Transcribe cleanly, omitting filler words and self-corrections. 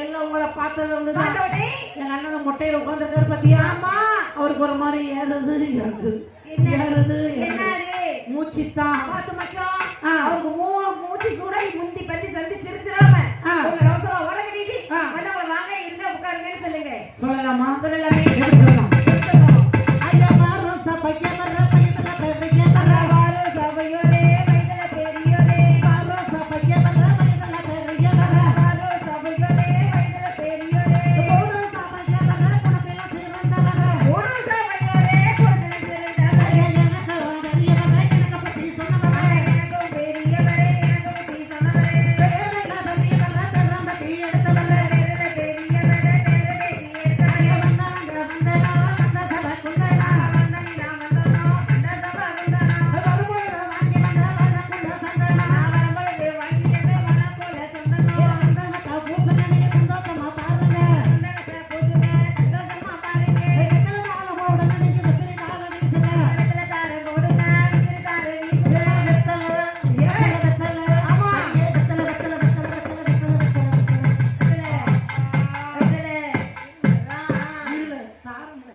எல்லாம் உங்களை பார்த்ததுல இருந்துதான் எங்க அண்ணன் மொட்டையில உட்கார்ந்துருக்காரு பாத்தியா? அவருக்கு ஒரு மாதிரி ஏறுது இறங்குது ஏறுது மூச்சுத்தான் பார்த்து மச்சான். அவருக்கு மூச்சு சூடாகி முந்தி பத்தி சந்தி திருத்திராம உங்க ரோசா வர கட்டிட்டு வாங்க இருங்க உட்காருங்கன்னு சொல்லுங்க. சொல்லலாமா? சொல்லலாமே.